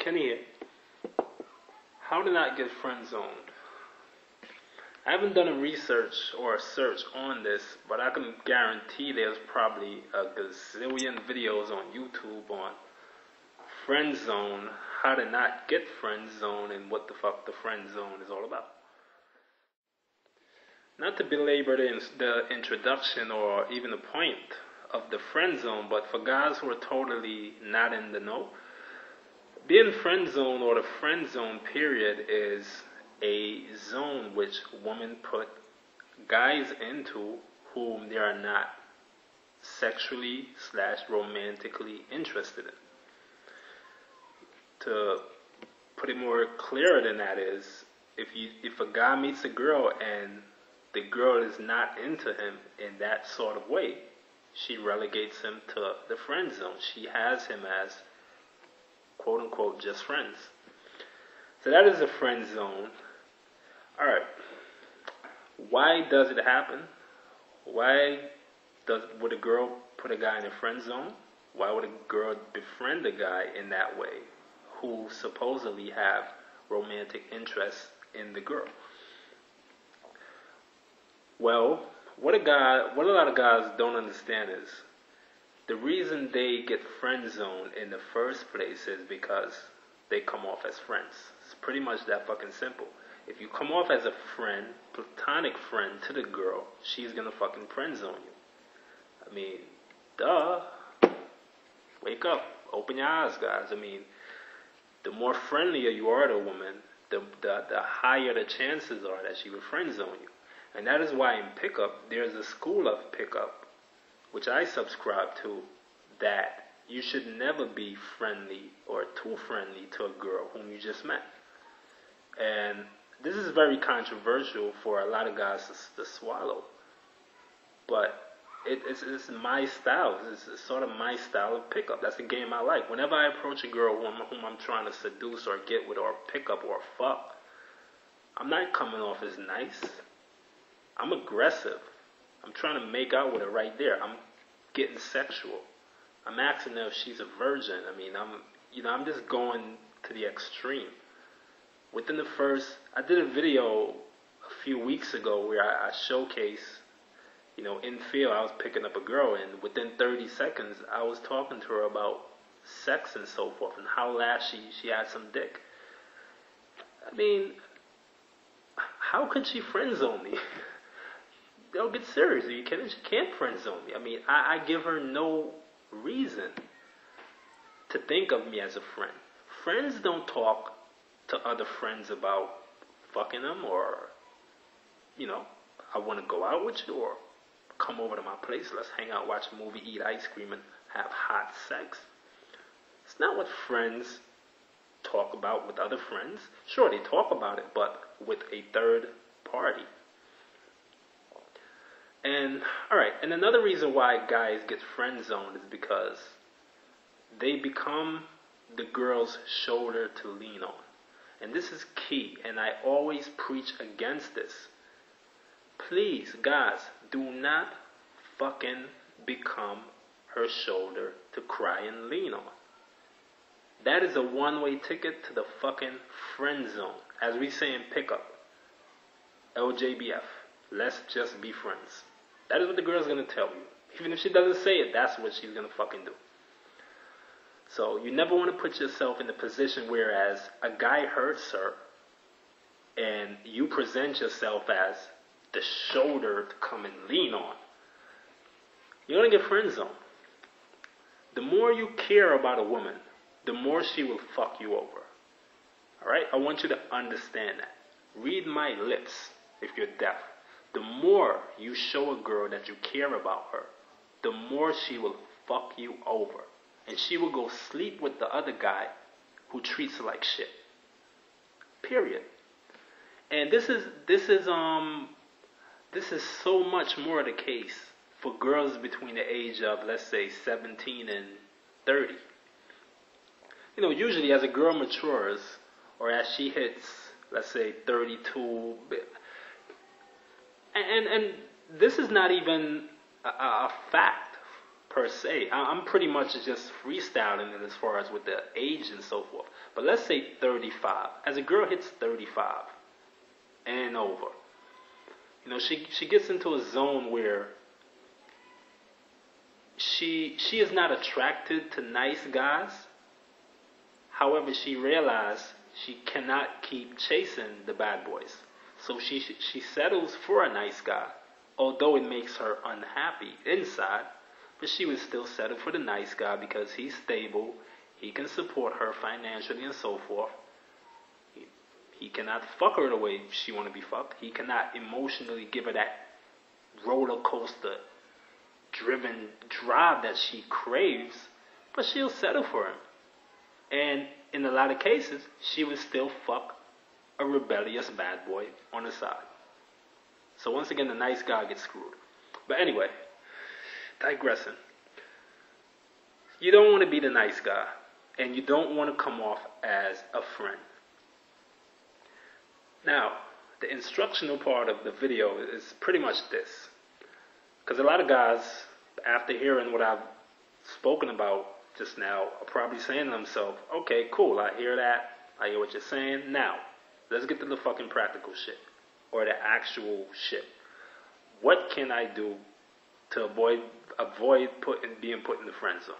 Kenny here. How to not get friend zoned. I haven't done a research or a search on this, but I can guarantee there's probably a gazillion videos on YouTube on friend zone, how to not get friend zone, and what the fuck the friend zone is all about. Not to belabor the introduction or even the point of the friend zone, but for guys who are totally not in the know, being friend zone or the friend zone period is a zone which women put guys into whom they are not sexually / romantically interested in. To put it more clear than that is, if a guy meets a girl and the girl is not into him in that sort of way, she relegates him to the friend zone. She has him as quote unquote just friends. So that is a friend zone. Alright. Why does it happen? Why would a girl put a guy in a friend zone? Why would a girl befriend a guy in that way who supposedly have romantic interest in the girl? Well, what a lot of guys don't understand is the reason they get friend zoned in the first place is because they come off as friends. It's pretty much that fucking simple. If you come off as a friend, platonic friend to the girl, she's gonna fucking friend zone you. I mean, duh. Wake up. Open your eyes, guys. I mean, the more friendlier you are to a woman, the higher the chances are that she will friend zone you. And that is why in pickup, there's a school of pickup, which I subscribe to, that you should never be friendly or too friendly to a girl whom you just met. And this is very controversial for a lot of guys to swallow. But it's my style. It's sort of my style of pickup. That's the game I like. Whenever I approach a girl whom I'm trying to seduce or get with or pick up or fuck, I'm not coming off as nice. I'm aggressive. I'm trying to make out with her right there. I'm getting sexual. I'm asking her if she's a virgin. I mean, I'm just going to the extreme. Within the first, I did a video a few weeks ago where I showcase, in field I was picking up a girl, and within 30 seconds I was talking to her about sex and so forth and how last she had some dick. I mean, how could she friend zone me? They'll get serious. She can't friend zone me. I mean, I give her no reason to think of me as a friend. Friends don't talk to other friends about fucking them or, I want to go out with you or come over to my place. Let's hang out, watch a movie, eat ice cream, and have hot sex. It's not what friends talk about with other friends. Sure, they talk about it, but with a third party. And, alright, and another reason why guys get friend zoned is because they become the girl's shoulder to lean on. And this is key, and I always preach against this. Please, guys, do not fucking become her shoulder to cry and lean on. That is a one-way ticket to the fucking friend zone. As we say in pickup, LJBF, let's just be friends. That is what the girl's going to tell you. Even if she doesn't say it, that's what she's going to fucking do. So you never want to put yourself in the position whereas a guy hurts her and you present yourself as the shoulder to come and lean on. You're going to get friend zoned. The more you care about a woman, the more she will fuck you over. Alright? I want you to understand that. Read my lips if you're deaf. The more you show a girl that you care about her, the more she will fuck you over. And she will go sleep with the other guy who treats her like shit. Period. And this is so much more the case for girls between the age of, let's say, 17 and 30. Usually as a girl matures, or as she hits, let's say, 32, and this is not even a fact per se. I'm pretty much just freestyling it as far as with the age and so forth. But let's say 35. As a girl hits 35 and over, she gets into a zone where she is not attracted to nice guys. However, she realized she cannot keep chasing the bad boys. So she settles for a nice guy, although it makes her unhappy inside. But she would still settle for the nice guy because he's stable, he can support her financially and so forth. He cannot fuck her the way she want to be fucked. He cannot emotionally give her that roller coaster driven drive that she craves, but she'll settle for him. And in a lot of cases, she would still fuck a rebellious bad boy on the side. So once again, the nice guy gets screwed. But anyway, digressing. You don't want to be the nice guy, and you don't want to come off as a friend. Now, the instructional part of the video is pretty much this. Because a lot of guys, after hearing what I've spoken about just now, are probably saying to themselves, okay, cool, I hear that, I hear what you're saying. Now, let's get to the fucking practical shit, or the actual shit. What can I do to avoid being put in the friend zone?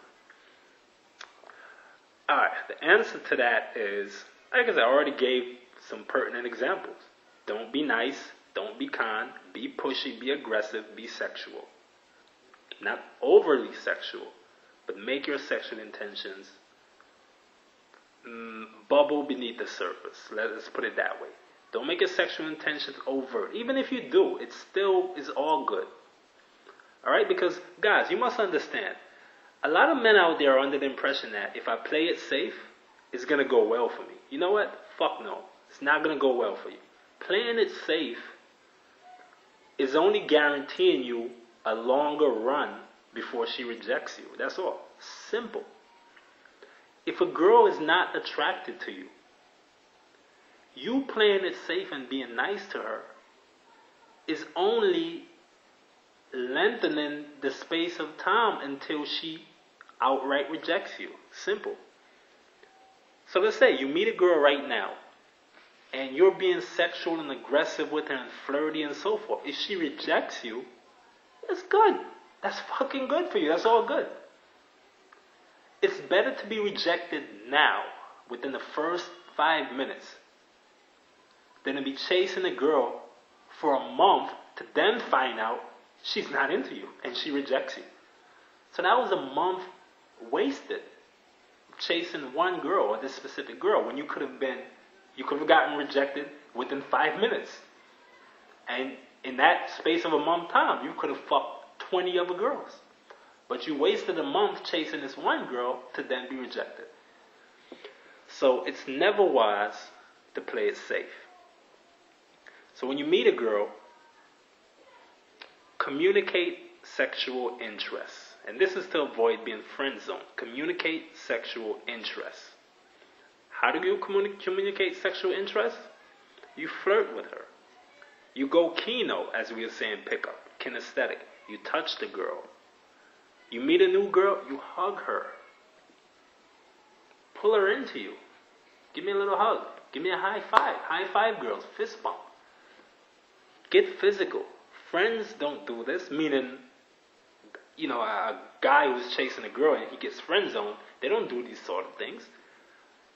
Alright, the answer to that is, like I said, I already gave some pertinent examples. Don't be nice, don't be kind, be pushy, be aggressive, be sexual. Not overly sexual, but make your sexual intentions bubble beneath the surface. Let's put it that way. Don't make your sexual intentions overt. Even if you do, it still is all good. Alright? Because, guys, you must understand, a lot of men out there are under the impression that if I play it safe, it's going to go well for me. You know what? Fuck no. It's not going to go well for you. Playing it safe is only guaranteeing you a longer run before she rejects you. That's all. Simple. If a girl is not attracted to you, you playing it safe and being nice to her is only lengthening the space of time until she outright rejects you. Simple. So let's say you meet a girl right now, and you're being sexual and aggressive with her and flirty and so forth. If she rejects you, it's good. That's fucking good for you. That's all good. It's better to be rejected now, within the first 5 minutes, than to be chasing a girl for a month to then find out she's not into you and she rejects you. So that was a month wasted chasing one girl, or this specific girl, when you could have gotten rejected within 5 minutes. And in that space of a month time, you could have fucked 20 other girls. But you wasted a month chasing this one girl to then be rejected. So it's never wise to play it safe. So when you meet a girl, communicate sexual interests. And this is to avoid being friend zoned. Communicate sexual interests. How do you communicate sexual interests? You flirt with her. You go kino, as we were saying, pickup, kinesthetic. You touch the girl. You meet a new girl, you hug her. Pull her into you. Give me a little hug. Give me a high five. High five, girls. Fist bump. Get physical. Friends don't do this, meaning, a guy who's chasing a girl and he gets friend zoned, they don't do these sort of things.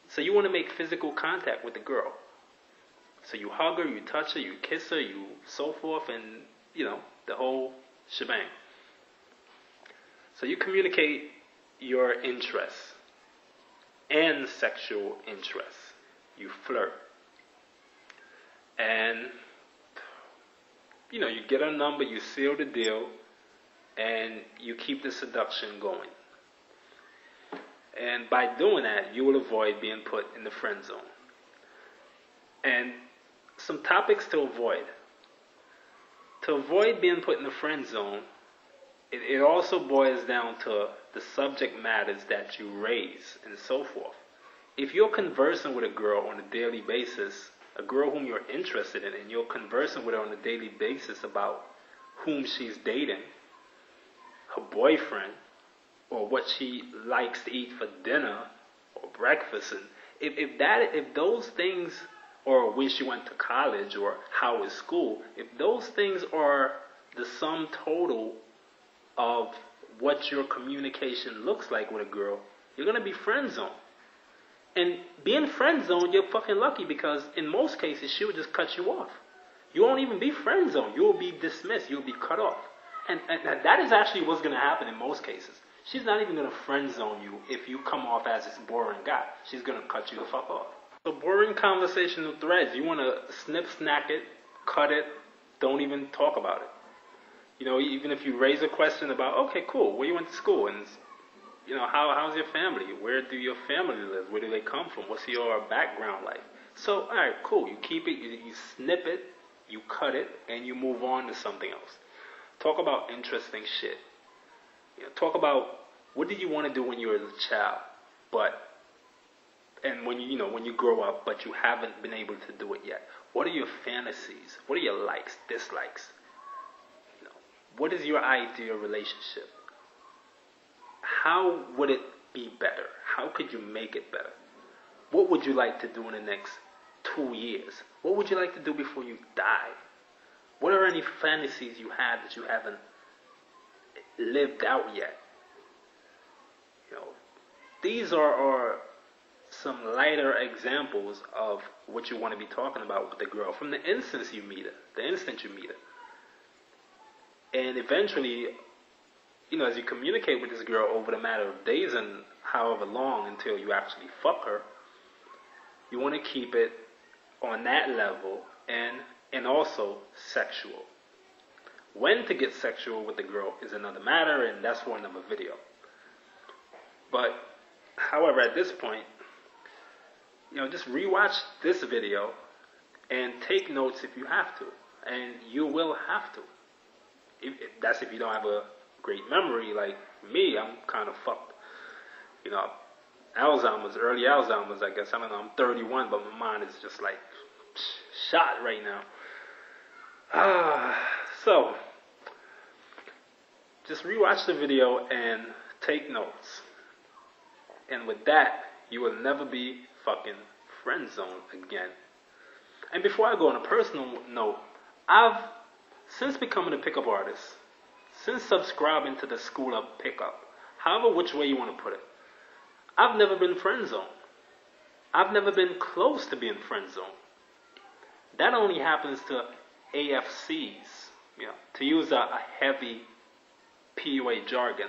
So you want to make physical contact with the girl. So you hug her, you touch her, you kiss her, you so forth, and, the whole shebang. So you communicate your interests and sexual interests. You flirt. And, you get her number, you seal the deal, and you keep the seduction going. And by doing that, you will avoid being put in the friend zone. And some topics to avoid. To avoid being put in the friend zone, it also boils down to the subject matters that you raise and so forth. If you're conversing with a girl on a daily basis, a girl whom you're interested in, and you're conversing with her on a daily basis about whom she's dating, her boyfriend, or what she likes to eat for dinner or breakfast, and if those things, or where she went to college, or how is school, if those things are the sum total of what your communication looks like with a girl, you're gonna be friend zoned. And being friend zoned, you're fucking lucky, because in most cases she will just cut you off. You won't even be friend zoned. You will be dismissed. You'll be cut off. And that is actually what's going to happen in most cases. She's not even going to friend zone you if you come off as this boring guy. She's going to cut you the fuck off. So boring conversational threads, you want to snip, snack it, cut it, don't even talk about it. You know, even if you raise a question about, okay, cool, where you went to school, and you know, how's your family? Where do your family live? Where do they come from? What's your background like? So, all right, cool. You keep it, you snip it, you cut it, and you move on to something else. Talk about interesting shit. You know, talk about what did you want to do when you were a child, and when you grow up, but you haven't been able to do it yet. What are your fantasies? What are your likes, dislikes? You know, what is your ideal relationship? How would it be better? How could you make it better? What would you like to do in the next 2 years? What would you like to do before you die? What are any fantasies you have that you haven't lived out yet? You know, these are some lighter examples of what you want to be talking about with the girl from the instant you meet her. And eventually, you know, as you communicate with this girl over the matter of days and however long until you actually fuck her, you want to keep it on that level and also sexual. When to get sexual with the girl is another matter, and that's for another video. But, however, at this point, you know, just rewatch this video and take notes if you have to. And you will have to. That's if you don't have a great memory like me. I'm kind of fucked. You know, early Alzheimer's, I guess. I don't know, I'm 31, but my mind is just like shot right now. So, just rewatch the video and take notes. And with that, you will never be fucking friend zoned again. And before I go on a personal note, I've, since becoming a pickup artist, since subscribing to the school of pickup, however which way you want to put it, I've never been friend zoned. I've never been close to being friend zoned. That only happens to AFCs, you know, to use a heavy PUA jargon.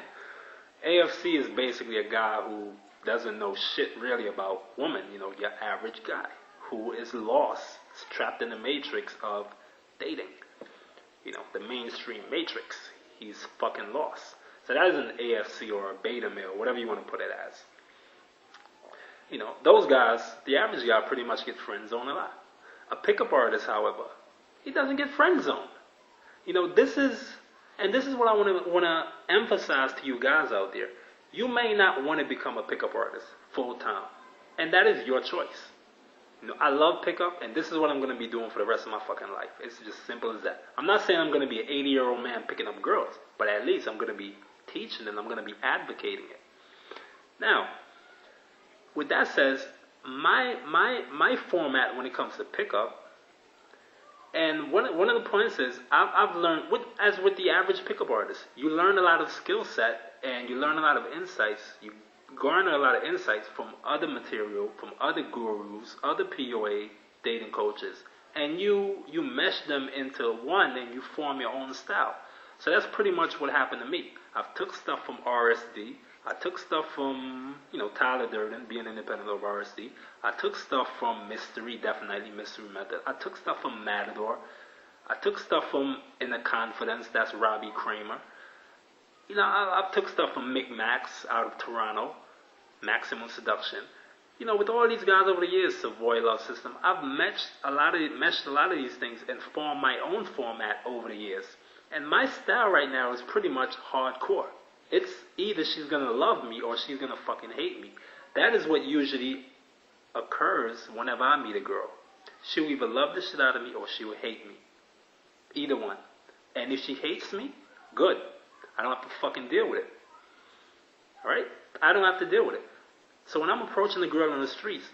AFC is basically a guy who doesn't know shit really about women, you know, your average guy who is lost, is trapped in the matrix of dating, you know, the mainstream matrix. He's fucking lost. So that is an AFC or a beta male, whatever you want to put it as. You know, those guys, the average guy pretty much gets friend zoned a lot. A pickup artist, however, he doesn't get friend zoned. You know, this is what I want to emphasize to you guys out there. You may not want to become a pickup artist full time, and that is your choice. You know, I love pickup, and this is what I'm going to be doing for the rest of my fucking life. It's just simple as that. I'm not saying I'm going to be an 80-year-old man picking up girls, but at least I'm going to be teaching and I'm going to be advocating it. Now, with that said, my format when it comes to pickup, and one of the points is I've learned, as with the average pickup artist, you learn a lot of skill set and you learn a lot of insights. You garner a lot of insights from other material, from other gurus, other POA dating coaches, and you mesh them into one and you form your own style. So that's pretty much what happened to me. I've took stuff from RSD. I took stuff from, you know, Tyler Durden, being independent of RSD. I took stuff from Mystery, definitely Mystery Method. I took stuff from Matador. I took stuff from Inner Confidence, that's Robbie Kramer. You know, I took stuff from Mick Max out of Toronto, Maximum Seduction. You know, with all these guys over the years, Savoy Love System, I've meshed a lot of these things and formed my own format over the years. And my style right now is pretty much hardcore. It's either she's going to love me or she's going to fucking hate me. That is what usually occurs whenever I meet a girl. She'll either love the shit out of me or she will hate me. Either one. And if she hates me, good. I don't have to fucking deal with it. I don't have to deal with it. So when I'm approaching the girl on the streets,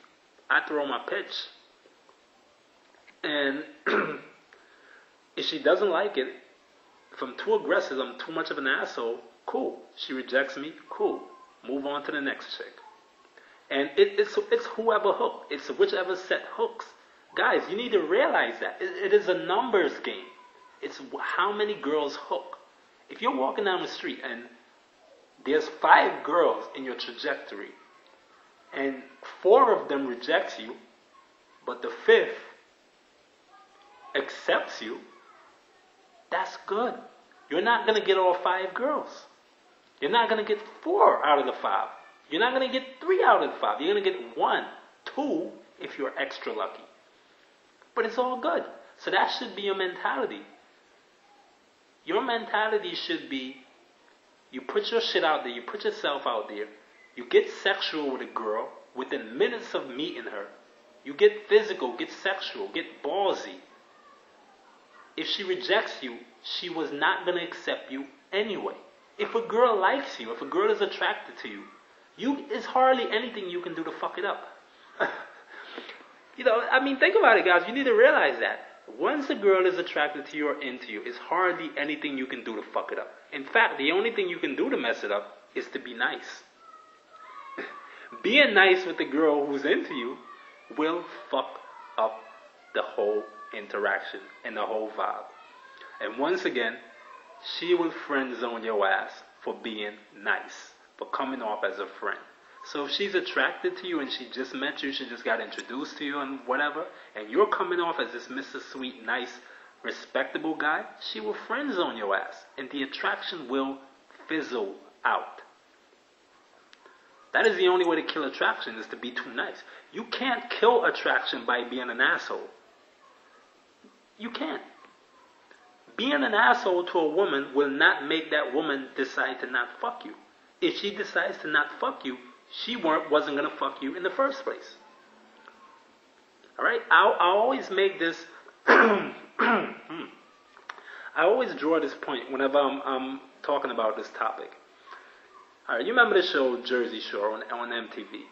I throw my pitch. And if she doesn't like it, if I'm too aggressive, I'm too much of an asshole, cool. She rejects me, cool. Move on to the next chick. And it's whoever hook. It's whichever set hooks. Guys, you need to realize that. It is a numbers game. It's how many girls hook. If you're walking down the street and there's 5 girls in your trajectory, and 4 of them rejects you, but the 5th accepts you, that's good. You're not going to get all 5 girls. You're not going to get 4 out of the 5. You're not going to get 3 out of the 5. You're going to get 1, 2 if you're extra lucky. But it's all good. So that should be your mentality. Your mentality should be, you put your shit out there, you put yourself out there, you get sexual with a girl within minutes of meeting her. You get physical, get sexual, get ballsy. If she rejects you, she was not going to accept you anyway. If a girl likes you, if a girl is attracted to you, it's hardly anything you can do to fuck it up. Think about it, guys. You need to realize that. Once a girl is attracted to you or into you, it's hardly anything you can do to fuck it up. In fact, the only thing you can do to mess it up is to be nice. Being nice with the girl who's into you will fuck up the whole interaction and the whole vibe. And once again, she will friend zone your ass for being nice, for coming off as a friend. So if she's attracted to you and she just met you, she just got introduced to you and whatever, and you're coming off as this Mr. Sweet, nice, respectable guy, she will friend zone your ass, and the attraction will fizzle out. That is the only way to kill attraction, is to be too nice. You can't kill attraction by being an asshole. You can't. Being an asshole to a woman will not make that woman decide to not fuck you. If she decides to not fuck you, she wasn't going to fuck you in the first place. Alright? I always make this... I always draw this point whenever I'm talking about this topic. Alright, you remember the show Jersey Shore on MTV?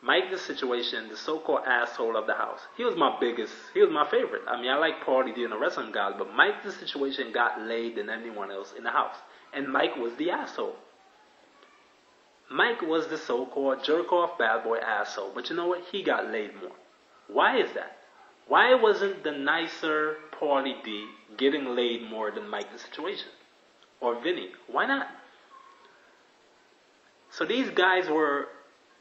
Mike the Situation, the so-called asshole of the house. He was my favorite. I like Paulie D and the wrestling guys, but Mike the Situation got laid than anyone else in the house. And Mike was the asshole. Mike was the so-called jerk-off bad boy asshole. But you know what? He got laid more. Why is that? Why wasn't the nicer Paulie D getting laid more than Mike the Situation? Or Vinny? Why not? So these guys were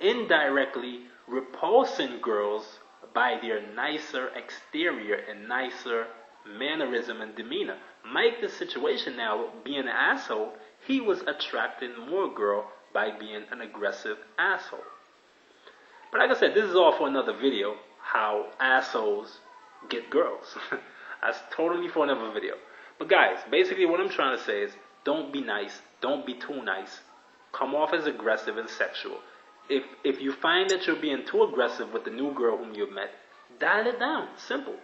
indirectly repulsing girls by their nicer exterior and nicer mannerism and demeanor. Mike the Situation now, being an asshole, he was attracting more girl by being an aggressive asshole. But like I said, this is all for another video, how assholes get girls. That's totally for another video. But guys, basically what I'm trying to say is, don't be nice, don't be too nice. Come off as aggressive and sexual. If you find that you're being too aggressive with the new girl whom you've met, dial it down. Simple.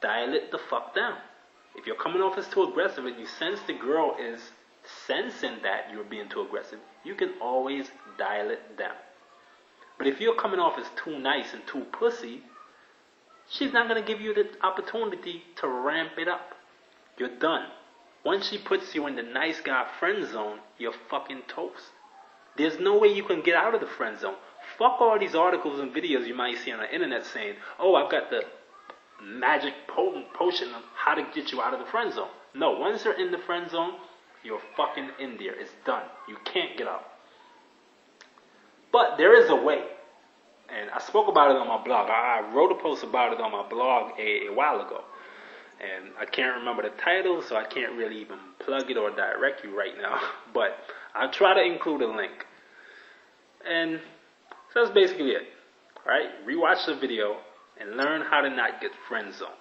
Dial it the fuck down. If you're coming off as too aggressive and you sense the girl is sensing that you're being too aggressive, you can always dial it down. But if you're coming off as too nice and too pussy, she's not going to give you the opportunity to ramp it up. You're done. Once she puts you in the nice guy friend zone, you're fucking toast. There's no way you can get out of the friend zone. Fuck all these articles and videos you might see on the internet saying, oh, I've got the magic potent potion of how to get you out of the friend zone. No, once you're in the friend zone, you're fucking in there. It's done. You can't get out. But there is a way. And I spoke about it on my blog. I wrote a post about it on my blog a while ago. And I can't remember the title, so I can't really even plug it or direct you right now. But I'll try to include a link. And so that's basically it. Alright? Rewatch the video and learn how to not get friend zoned.